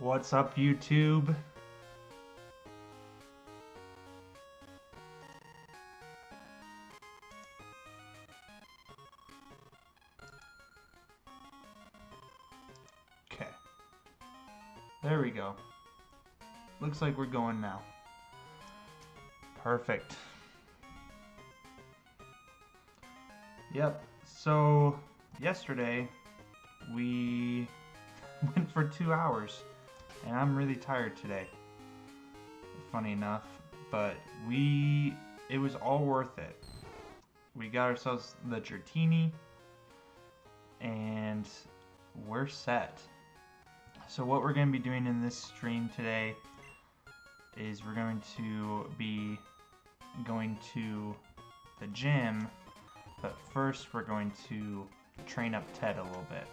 What's up, YouTube? Okay. There we go. Looks like we're going now. Perfect. Yep. So, yesterday, we went for 2 hours. And I'm really tired today. Funny enough. But it was all worth it. We got ourselves the Gertini. And we're set. So what we're going to be doing in this stream today is we're going to be going to the gym. But first we're going to train up Ted a little bit.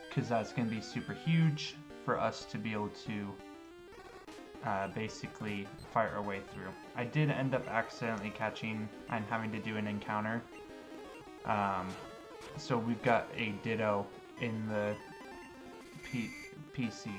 Because that's going to be super huge for us to be able to basically fight our way through. I did end up accidentally catching and having to do an encounter. So we've got a Ditto in the PC.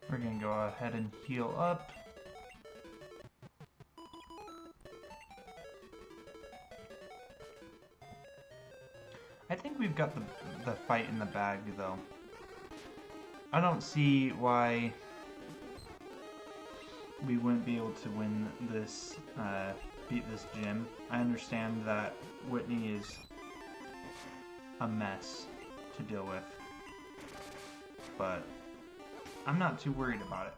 We're gonna go ahead and heal up. I think we've got the fight in the bag, though. I don't see why we wouldn't be able to win this, beat this gym. I understand that Whitney is a mess to deal with, but I'm not too worried about it.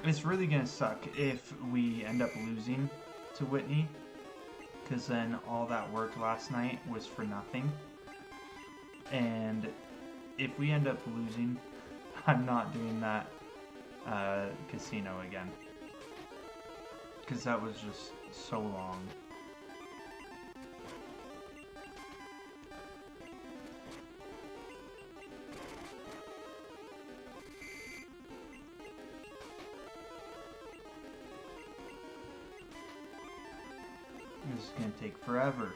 It's really gonna suck if we end up losing to Whitney, because then all that work last night was for nothing. And if we end up losing, I'm not doing that casino again, because that was just so long. This is gonna take forever.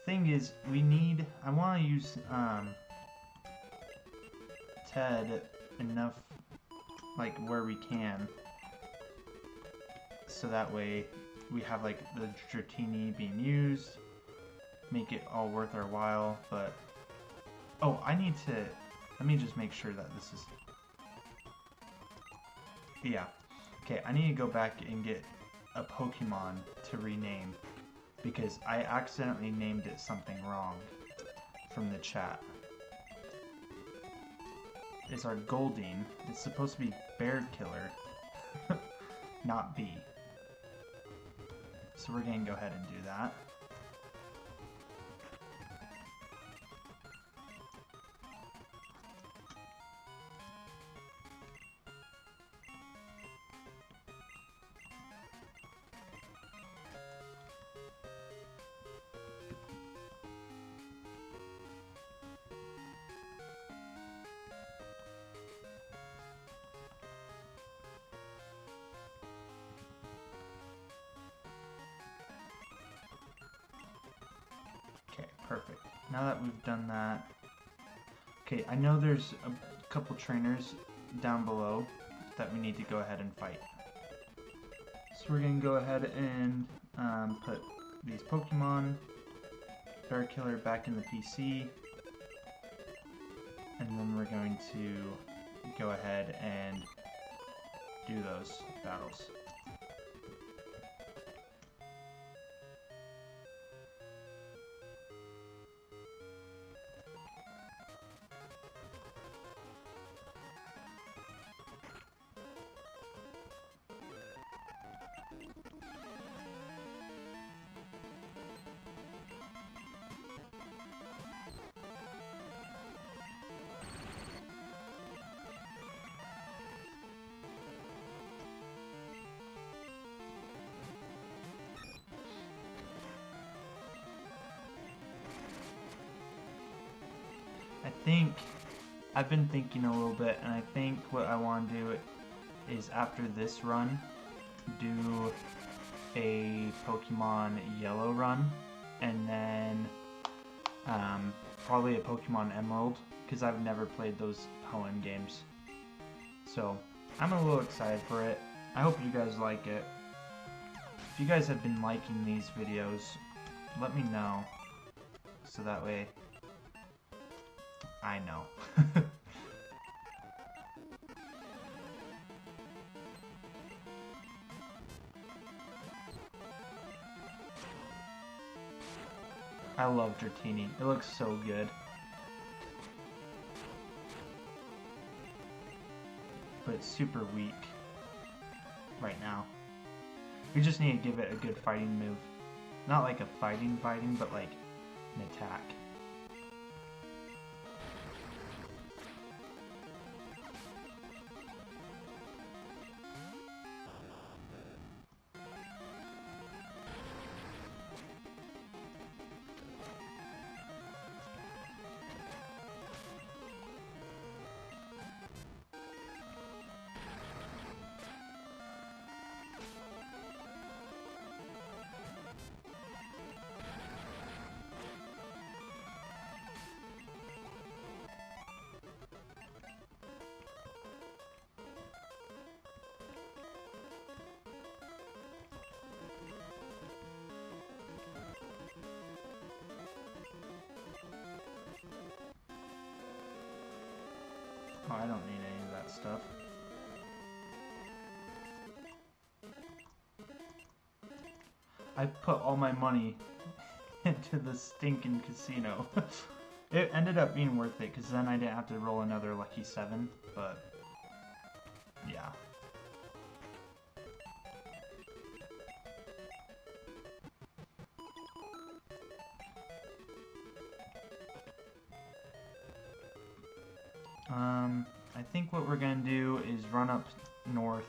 Thing is, I want to use Ted enough, like, where we can, so that way we have, like, the Dratini being used, make it all worth our while. But oh, let me just make sure that this is, yeah, okay, I need to go back and get a Pokemon to rename, because I accidentally named it something wrong from the chat. It's our Goldeen. It's supposed to be Bear Killer, not B. So we're gonna go ahead and do that. Perfect. Now that we've done that... Okay, I know there's a couple trainers down below that we need to go ahead and fight. So we're going to go ahead and put these Pokemon, Bear Killer back in the PC, and then we're going to go ahead and do those battles. I've been thinking a little bit, and I think what I want to do is after this run, do a Pokemon Yellow run, and then probably a Pokemon Emerald, because I've never played those Hoenn games. So I'm a little excited for it. I hope you guys like it. If you guys have been liking these videos, let me know, so that way I know. I love Dratini. It looks so good. But it's super weak right now. We just need to give it a good fighting move. Not like a fighting, but like an attack. Oh, I don't need any of that stuff. I put all my money into the stinking casino. It ended up being worth it, because then I didn't have to roll another lucky 7, but yeah. I think what we're going to do is run up north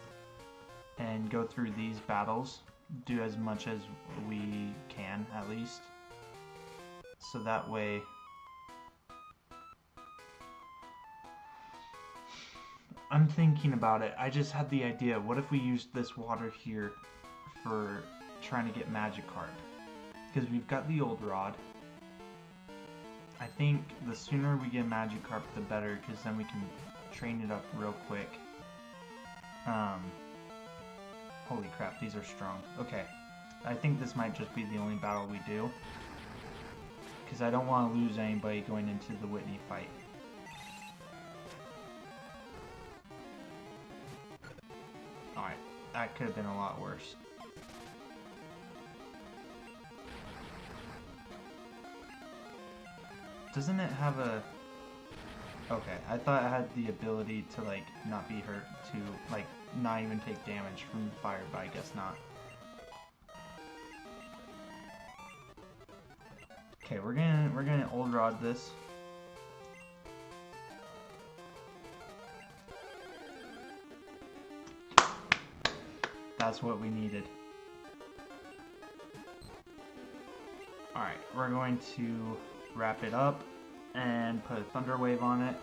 and go through these battles. Do as much as we can, at least. So that way... I'm thinking about it. I just had the idea. What if we used this water here for trying to get Magikarp? Because we've got the old rod. I think the sooner we get Magikarp, the better, because then we can train it up real quick. Holy crap, these are strong. Okay, I think this might just be the only battle we do, because I don't want to lose anybody going into the Whitney fight. Alright, that could have been a lot worse. Doesn't it have a... Okay, I thought it had the ability to, like, not be hurt, to, like, not even take damage from the fire, but I guess not. Okay, we're gonna old rod this. That's what we needed. Alright, we're going to wrap it up and put a Thunder Wave on it,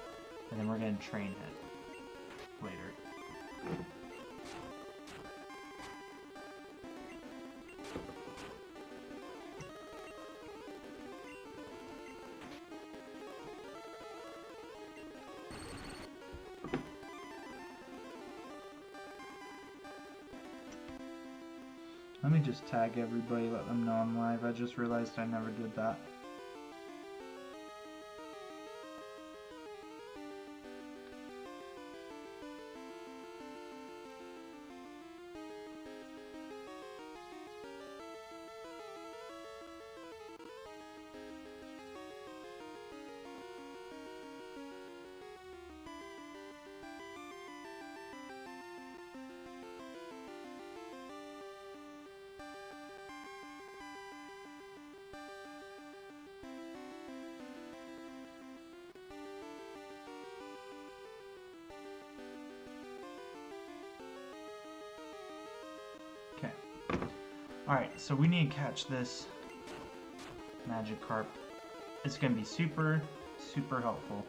and then we're going to train it later. Let me just tag everybody, let them know I'm live. I just realized I never did that. Okay. Alright, so we need to catch this Magikarp. It's going to be super, super helpful.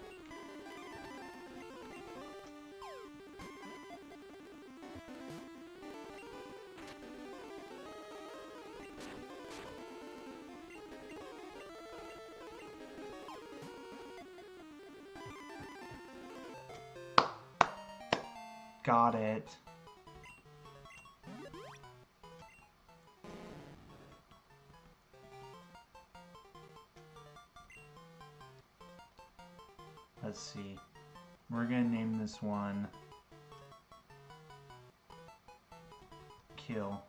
Got it. Let's see. We're gonna name this one Kill.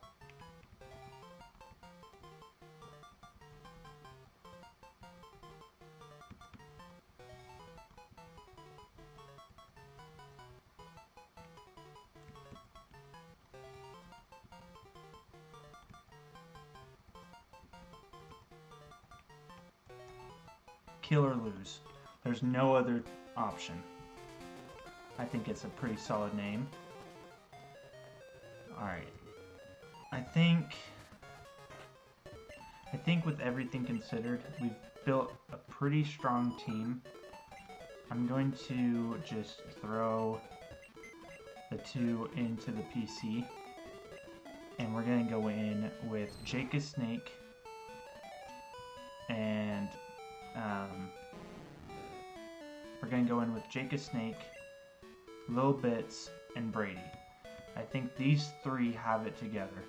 Kill or lose. There's no other option. I think it's a pretty solid name. Alright. I think with everything considered, we've built a pretty strong team. I'm going to just throw the two into the PC. And we're going to go in with Jake Snake and we're going to go in with Jake Snake, Lil Bits, and Brady. I think these three have it together.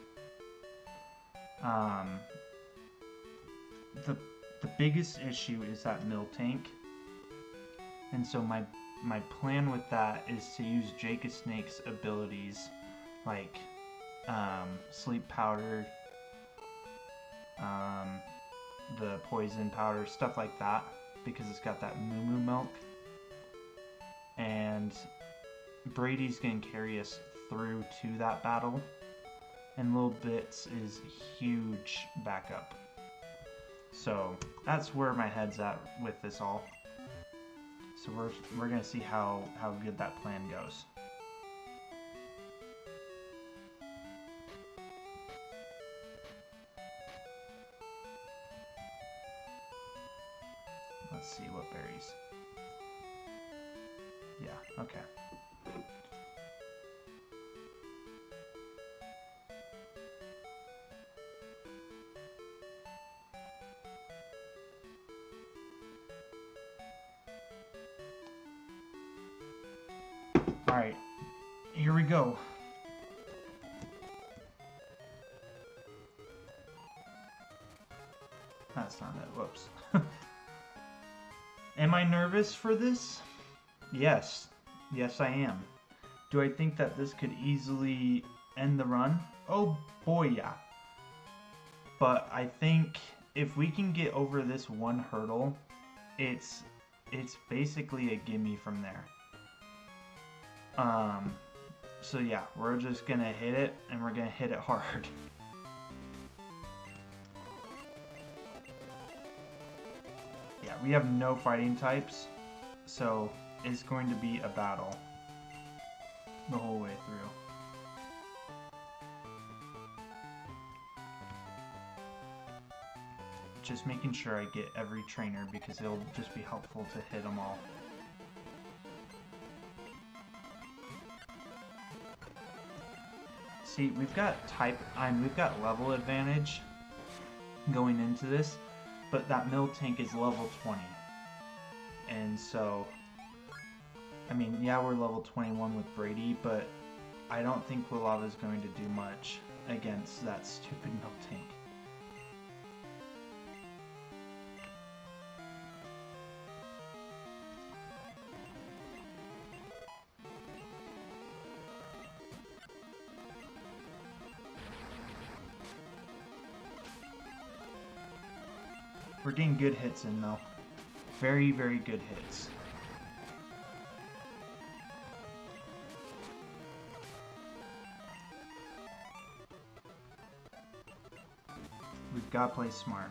The biggest issue is that Miltank. And so my plan with that is to use Jake Snake's abilities like Sleep Powder, the Poison Powder, stuff like that, because it's got that Moo Moo Milk. And Brady's going to carry us through to that battle. And Lil Bits is huge backup. So that's where my head's at with this all. So we're going to see how good that plan goes. Let's see what berries. Yeah, okay. Alright, here we go. That's not it, whoops. Am I nervous for this? Yes. Yes, I am. Do I think that this could easily end the run? Oh boy, yeah. But I think if we can get over this one hurdle, it's basically a gimme from there. So yeah, we're just gonna hit it, and we're gonna hit it hard. Yeah, we have no fighting types, so it's going to be a battle the whole way through. Just making sure I get every trainer because it'll just be helpful to hit them all. See, we've got we've got level advantage going into this, but that Miltank is level 20. And so, I mean, yeah, we're level 21 with Brady, but I don't think Quilava is going to do much. against that stupid Miltank. We're getting good hits in though. Very, very good hits. We've got to play smart.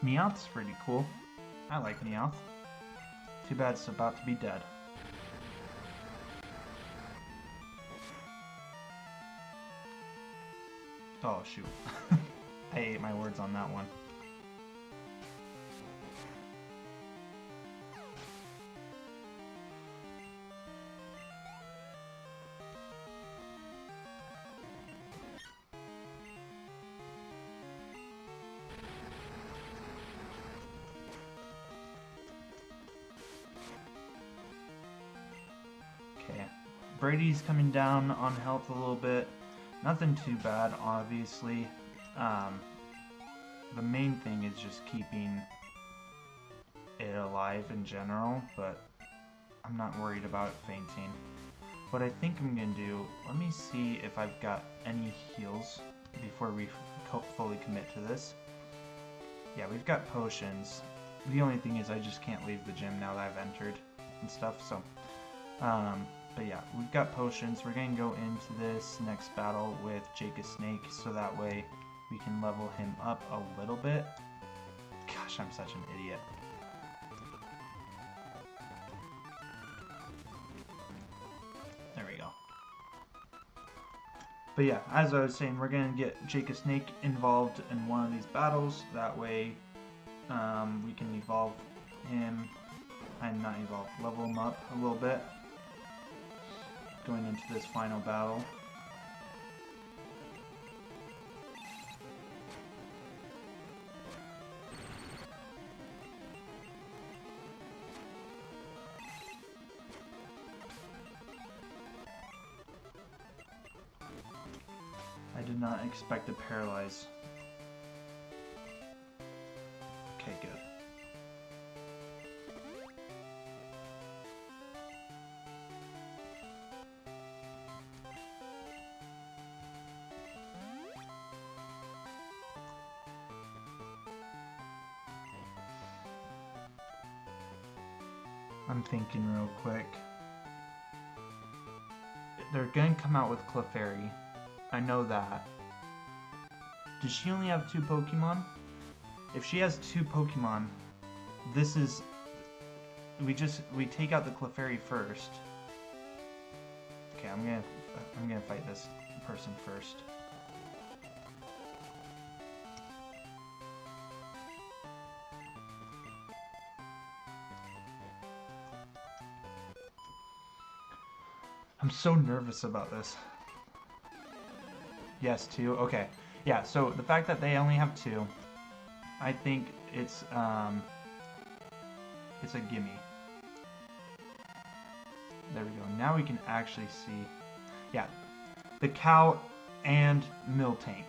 Meowth's pretty cool. I like Meowth. Too bad it's about to be dead. Oh shoot. I ate my words on that one. Brady's coming down on health a little bit. Nothing too bad, obviously. The main thing is just keeping it alive in general, but I'm not worried about it fainting. What I think I'm going to do, let me see if I've got any heals before we fully commit to this. Yeah, we've got potions. The only thing is I just can't leave the gym now that I've entered and stuff, so... but yeah, we've got potions. We're going to go into this next battle with Jake Snake, so that way we can level him up a little bit. Gosh, I'm such an idiot. There we go. But yeah, as I was saying, we're going to get Jake Snake involved in one of these battles. That way we can evolve him, and not evolve, level him up a little bit. Going into this final battle. I did not expect to paralyze. Okay, good. I'm thinking real quick. They're going to come out with Clefairy. I know that. Does she only have 2 Pokemon? If she has 2 Pokemon, this is... We take out the Clefairy first. Okay, I'm gonna fight this person first. I'm so nervous about this. Yes, 2. Okay. Yeah, so the fact that they only have 2, I think it's a gimme. There we go. Now we can actually see. Yeah. The cow and Miltank.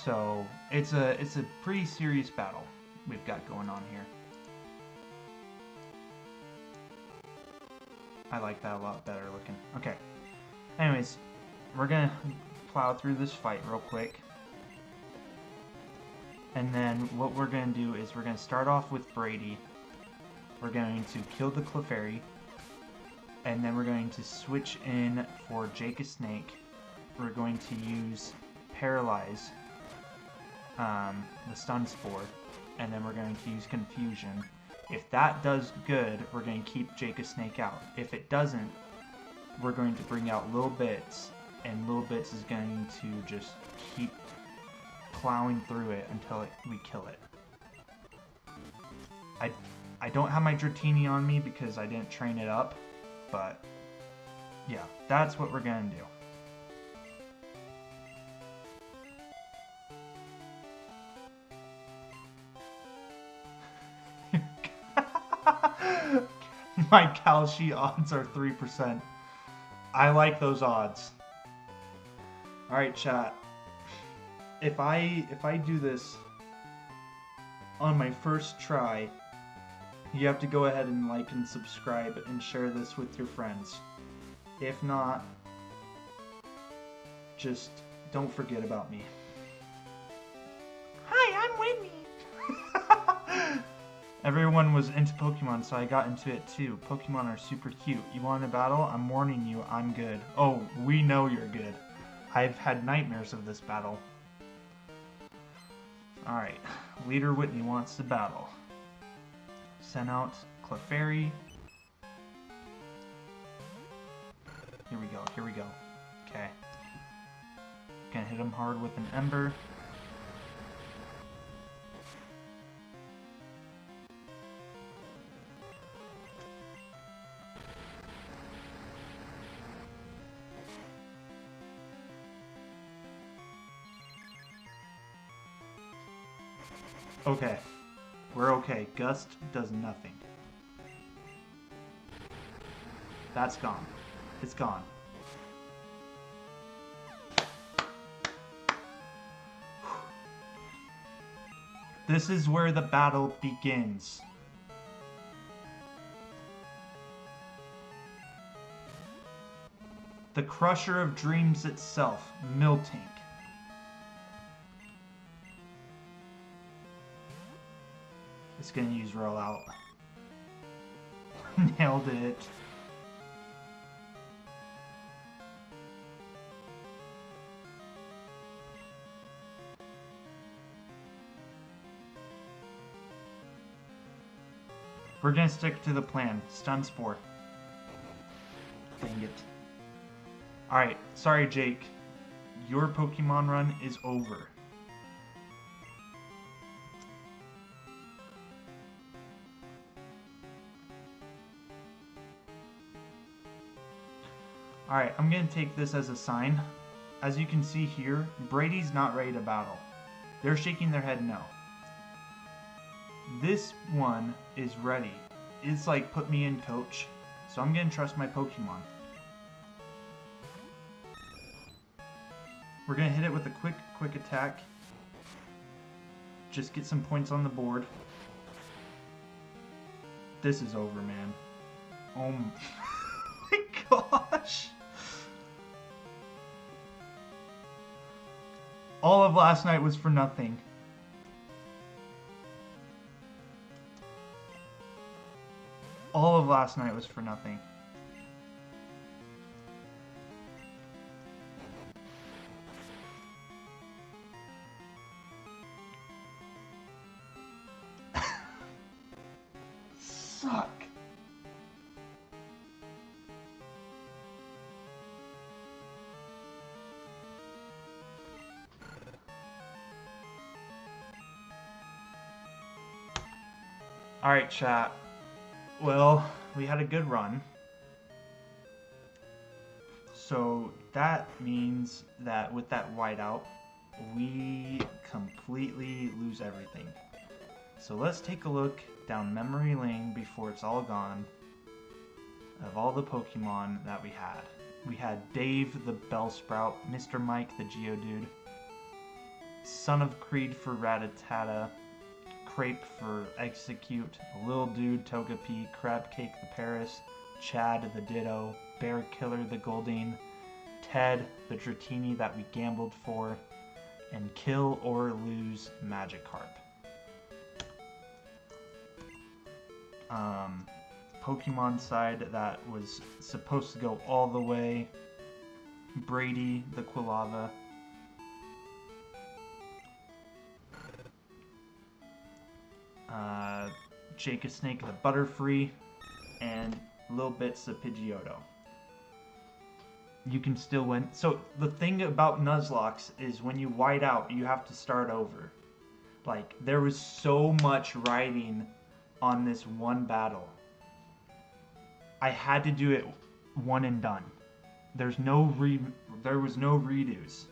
So it's a pretty serious battle we've got going on here. I like that a lot better looking. Okay. Anyways, we're gonna plow through this fight real quick. And then what we're gonna do is we're gonna start off with Brady. We're going to kill the Clefairy. And then we're going to switch in for Jake Snake. We're going to use Paralyze, the Stun Spore. And then we're going to use Confusion. If that does good, we're going to keep Jake Snake out. If it doesn't, we're going to bring out Little Bits and Little Bits is going to just keep plowing through it until we kill it. I don't have my Dratini on me because I didn't train it up, but yeah, that's what we're gonna do. My Kalshi odds are 3%. I like those odds. Alright, chat. If I do this on my first try, you have to go ahead and like and subscribe and share this with your friends. If not, just don't forget about me. Hi, I'm Whitney! Everyone was into Pokemon, so I got into it too. Pokemon are super cute. You want a battle? I'm warning you, I'm good. Oh, we know you're good. I've had nightmares of this battle. Alright, Leader Whitney wants to battle. Send out Clefairy. Here we go, here we go. Okay. Gonna hit him hard with an Ember. Okay. We're okay. Gust does nothing. That's gone. It's gone. This is where the battle begins. The Crusher of Dreams itself, Miltank. It's gonna use Rollout. Nailed it. We're gonna stick to the plan. Stun Spore. Dang it. Alright, sorry Jake. Your Pokemon run is over. Alright, I'm going to take this as a sign. As you can see here, Brady's not ready to battle. They're shaking their head no. This one is ready. It's like, put me in, coach. So I'm going to trust my Pokemon. We're going to hit it with a quick attack. Just get some points on the board. This is over, man. Oh my gosh. All of last night was for nothing. All of last night was for nothing. Suck. Alright, chat. Well, we had a good run. So that means that with that whiteout, we completely lose everything. So let's take a look down memory lane before it's all gone of all the Pokemon that we had. We had Dave the Bellsprout, Mr. Mike the Geodude, Son of Creed for Rattata, Crepe for Execute, Lil Dude Togepi, Crabcake the Paris, Chad the Ditto, Bear Killer the Goldeen, Ted the Dratini that we gambled for, and Kill or Lose Magikarp. Pokemon side that was supposed to go all the way, Brady the Quilava, Jake a Snake the Butterfree, and Lil Bits the Pidgeotto. you can still win. So the thing about Nuzlocke is when you white out, you have to start over. Like, there was so much writing on this one battle. I had to do it one and done. There was no redos.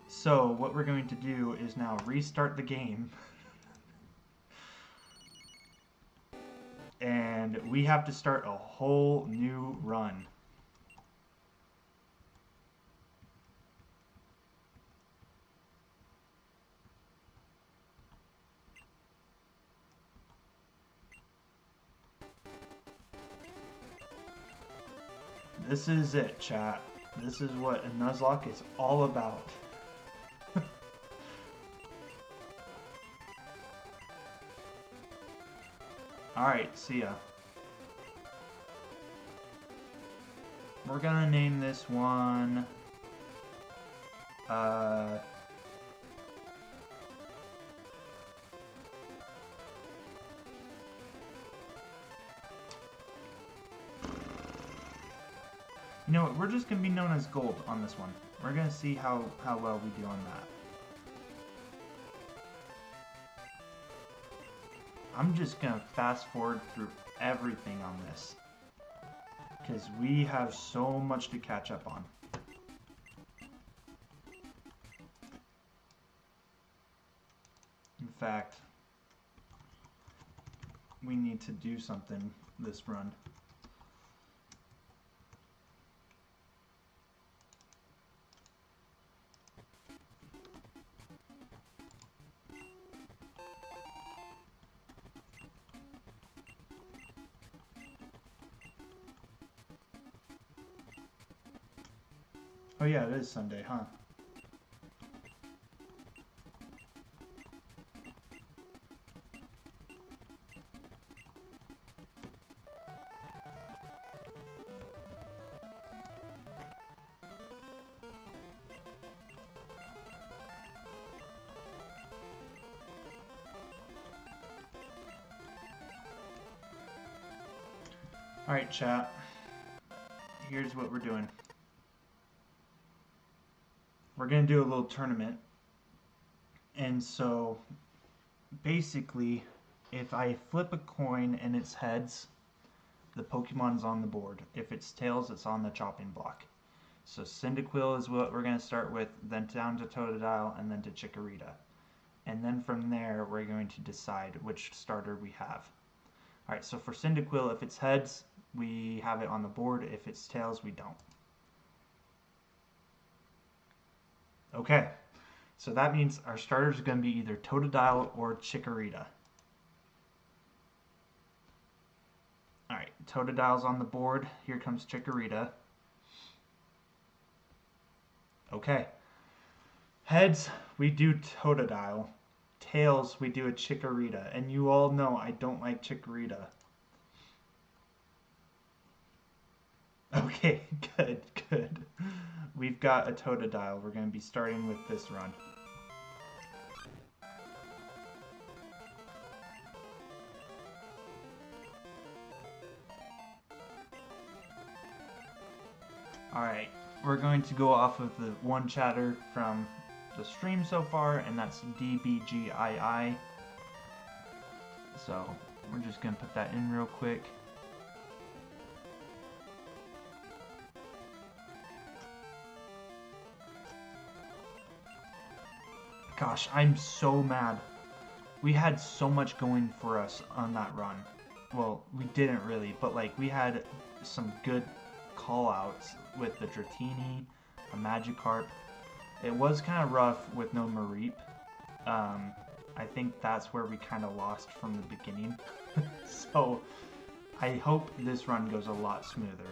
So what we're going to do is now restart the game. And we have to start a whole new run. This is it, chat. This is what a Nuzlocke is all about. Alright, see ya. We're gonna name this one... You know what, we're just going to be known as Gold on this one. We're going to see how well we do on that. I'm just going to fast forward through everything on this. Because we have so much to catch up on. In fact, we need to do something this run. Oh yeah, it is Sunday, huh? Alright, chat. Here's what we're doing. We're going to do a little tournament. And so, basically, if I flip a coin and it's heads, the Pokemon's on the board. If it's tails, it's on the chopping block. So Cyndaquil is what we're going to start with, then down to Totodile, and then to Chikorita. And then from there, we're going to decide which starter we have. Alright, so for Cyndaquil, if it's heads, we have it on the board. If it's tails, we don't. Okay, so that means our starters are going to be either Totodile or Chikorita. Alright, Totodile's on the board. Here comes Chikorita. Okay. Heads, we do Totodile. Tails, we do a Chikorita. And you all know I don't like Chikorita. Okay, good, good. We've got a Totodile. We're going to be starting with this run. Alright, we're going to go off of the one chatter from the stream so far, and that's DBGII. So, we're just going to put that in real quick. Gosh, I'm so mad. We had so much going for us on that run. Well, we didn't really, but like we had some good call-outs with the Dratini, a Magikarp. It was kind of rough with no Mareep. I think that's where we kind of lost from the beginning. So I hope this run goes a lot smoother.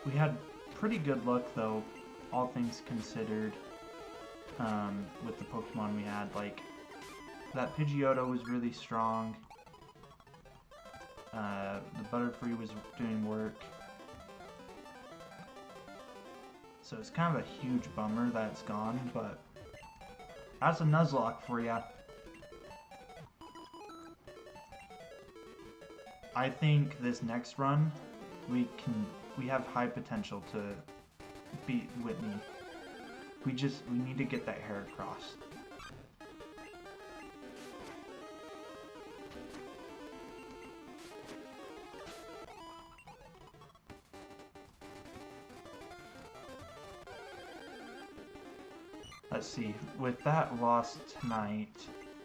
We had pretty good luck though, all things considered. with the Pokemon we had. Like, that Pidgeotto was really strong. The Butterfree was doing work. So it's kind of a huge bummer that it's gone, but that's a Nuzlocke for ya. I think this next run, we have high potential to beat Whitney. We need to get that hair across. Let's see, with that loss tonight,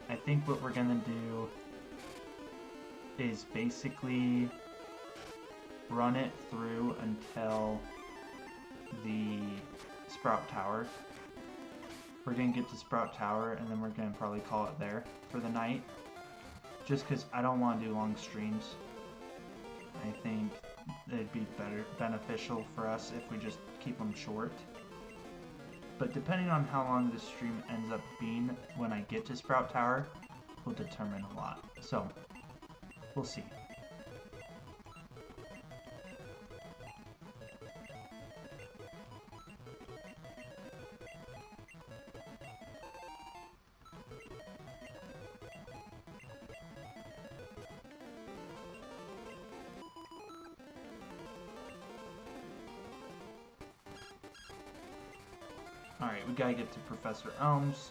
I think what we're gonna do is basically run it through until the Sprout Tower. We're gonna get to Sprout Tower and then we're gonna probably call it there for the night. Just because I don't want to do long streams. I think it'd be beneficial for us if we just keep them short. But depending on how long this stream ends up being when I get to Sprout Tower, will determine a lot. So, we'll see. Alright, we gotta get to Professor Elms.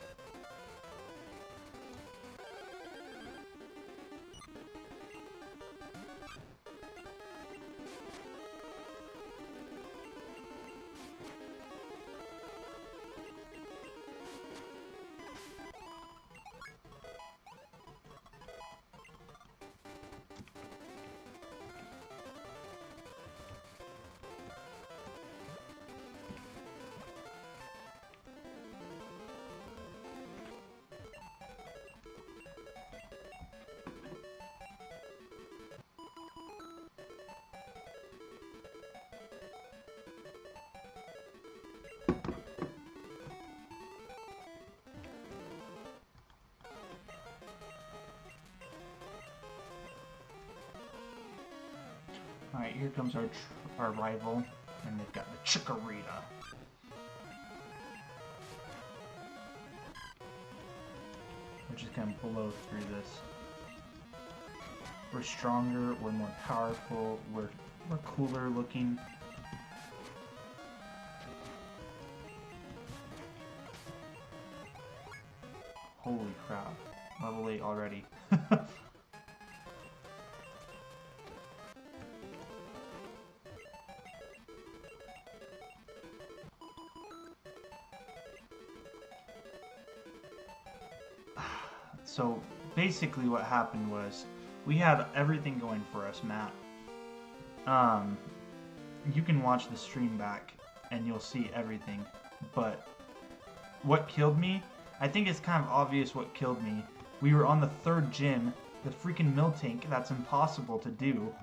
Alright, here comes our rival, and they've got the Chikorita. We're just gonna blow through this. We're stronger, we're more powerful, we're cooler looking. Holy crap, level 8 already. So basically what happened was we had everything going for us, Matt. You can watch the stream back and you'll see everything, but what killed me, I think it's kind of obvious what killed me. We were on the 3rd gym, the freaking Miltank, that's impossible to do,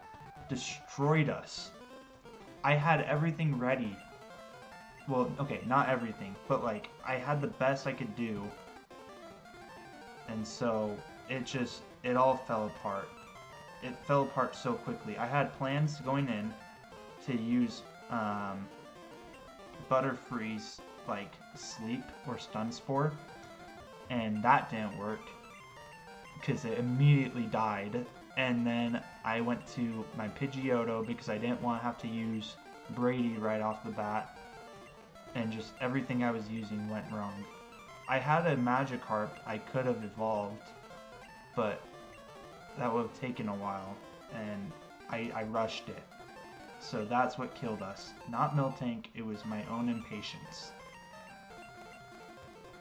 destroyed us. I had everything ready. Well, okay, not everything, but like, I had the best I could do. And so, it all fell apart. It fell apart so quickly. I had plans going in to use Butterfree's, like, Sleep or Stun Spore, and that didn't work, because it immediately died. And then I went to my Pidgeotto, because I didn't want to have to use Brady right off the bat, and just everything I was using went wrong. I had a Magikarp I could have evolved, but that would have taken a while, and I rushed it. So that's what killed us. Not Miltank, it was my own impatience.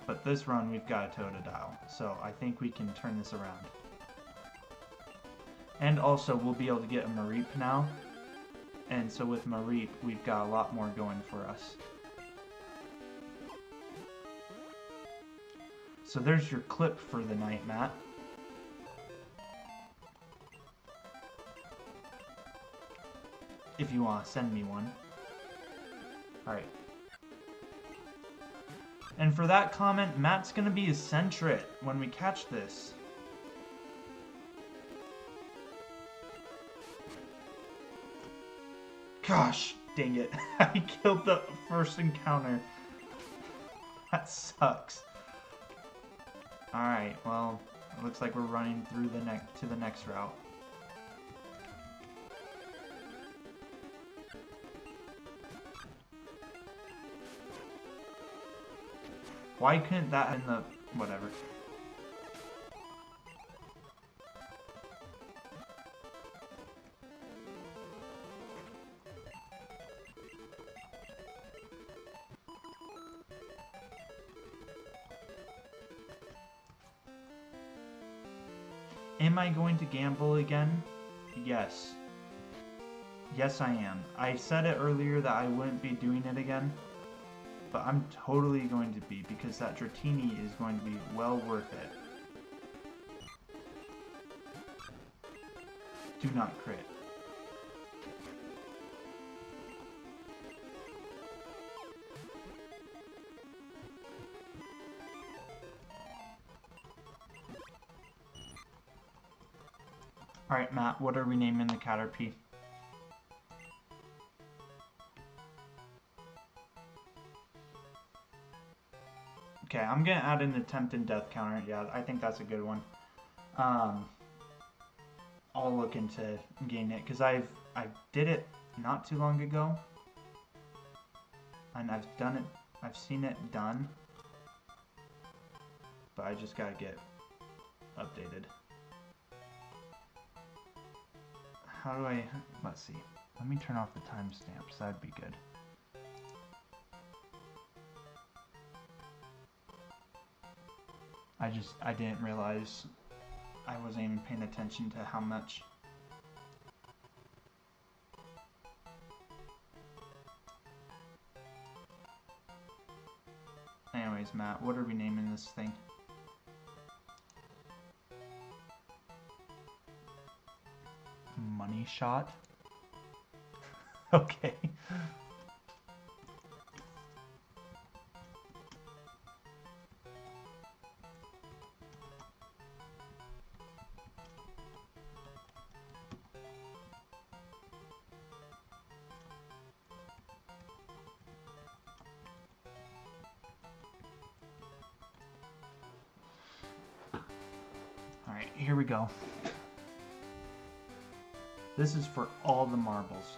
But this run, we've got a Totodile, so I think we can turn this around. And also, we'll be able to get a Mareep now, and so with Mareep, we've got a lot more going for us. So there's your clip for the night, Matt. If you want to send me one. Alright. And for that comment, Matt's gonna be eccentric when we catch this. Gosh, dang it. I killed the first encounter. That sucks. Alright, well, it looks like we're running through to the next route. Why couldn't that in the... whatever. Am I going to gamble again? Yes. Yes, I am. I said it earlier that I wouldn't be doing it again. But I'm totally going to be, because that Dratini is going to be well worth it. Do not crit. Alright, Matt, what are we naming the Caterpie? Okay, I'm gonna add an attempt and death counter. Yeah, I think that's a good one. I'll look into getting it because I did it not too long ago, and I've done it. I've seen it done, but I just gotta get updated. How do I? Let's see. Let me turn off the timestamps. That'd be good. I didn't realize I wasn't even paying attention to how much. Anyways, Matt, what are we naming this thing? Money shot? Okay. Alright, here we go. This is for all the marbles.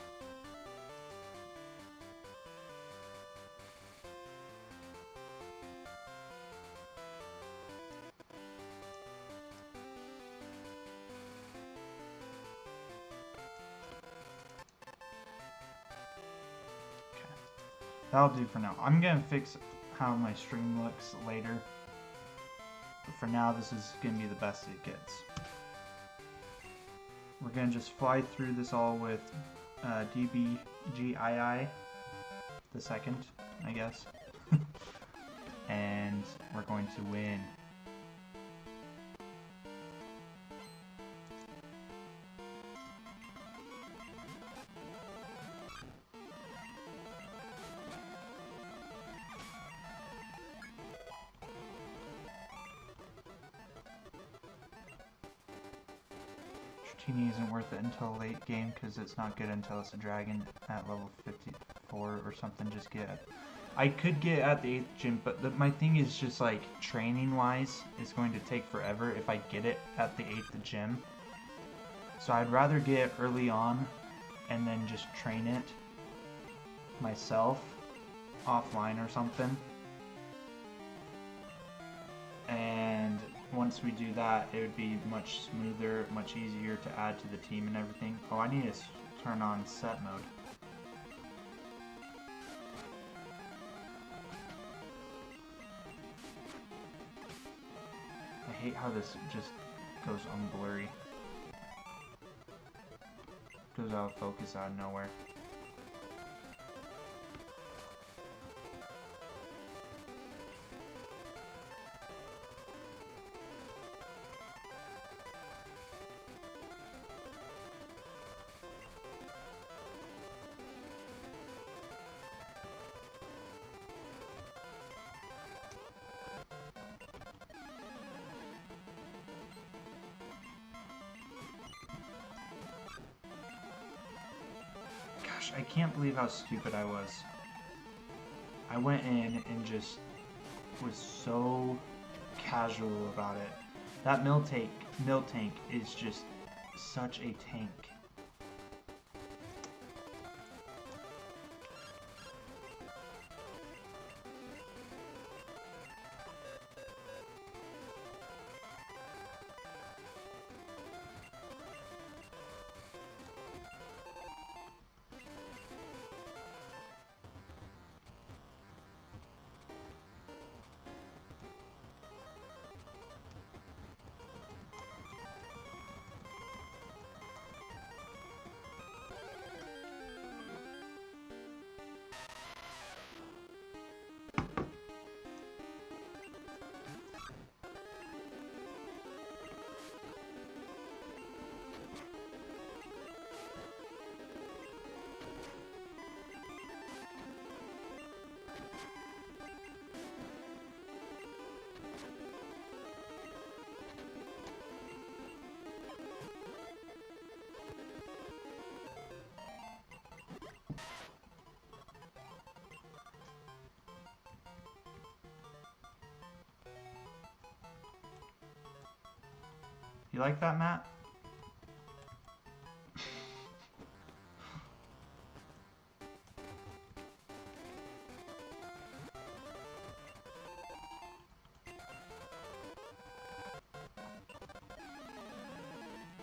Okay. That'll do for now. I'm gonna fix how my stream looks later. But for now, this is gonna be the best it gets. We're gonna just fly through this all with DBGII, the second, I guess. And we're going to win. Dratini isn't worth it until late game because it's not good until it's a dragon at level 54 or something. Just get it. I could get it at the 8th gym, but my thing is just like training wise, it's going to take forever if I get it at the 8th gym. So I'd rather get it early on and then just train it myself offline or something. And once we do that, it would be much smoother, much easier to add to the team and everything. Oh, I need to turn on set mode. I hate how this just goes unblurry. Goes out of focus out of nowhere. I can't believe how stupid I was. I went in and just was so casual about it. That milk tank is just such a tank. You like that, Matt?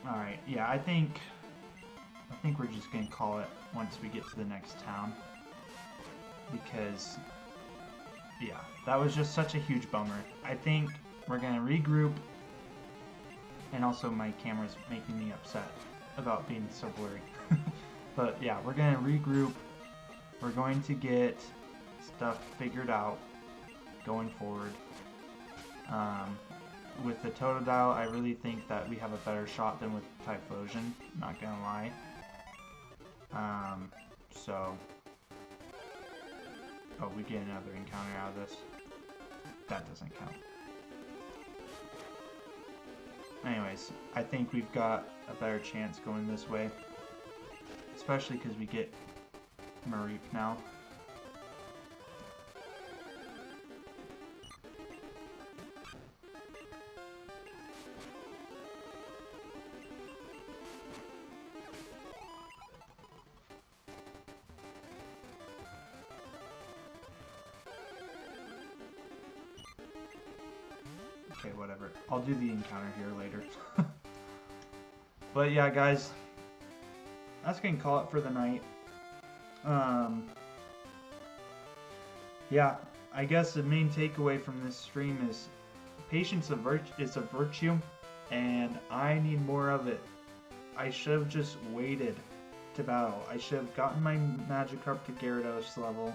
Alright, yeah, I think we're just gonna call it once we get to the next town. Because, yeah, that was just such a huge bummer. I think we're gonna regroup. And also my camera's making me upset about being so blurry. But yeah, we're gonna regroup. We're going to get stuff figured out going forward. With the Totodile, I really think that we have a better shot than with Typhlosion, not gonna lie. Oh, we get another encounter out of this. That doesn't count. Anyways, I think we've got a better chance going this way. Especially because we get Mareep now. Okay, whatever. I'll do the encounter here later. But yeah, guys, that's gonna call it for the night. Yeah, I guess the main takeaway from this stream is patience is a virtue, and I need more of it. I should have just waited to battle. I should have gotten my Magikarp to Gyarados level.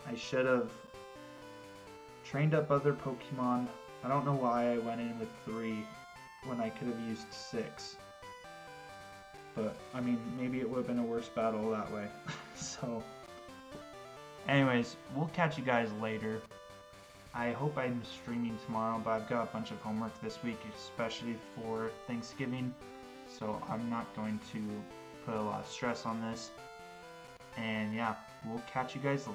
I should have trained up other Pokemon. I don't know why I went in with 3 when I could have used 6. But, I mean, maybe it would have been a worse battle that way. So, anyways, we'll catch you guys later. I hope I'm streaming tomorrow, but I've got a bunch of homework this week, especially for Thanksgiving. So I'm not going to put a lot of stress on this. And yeah, we'll catch you guys later.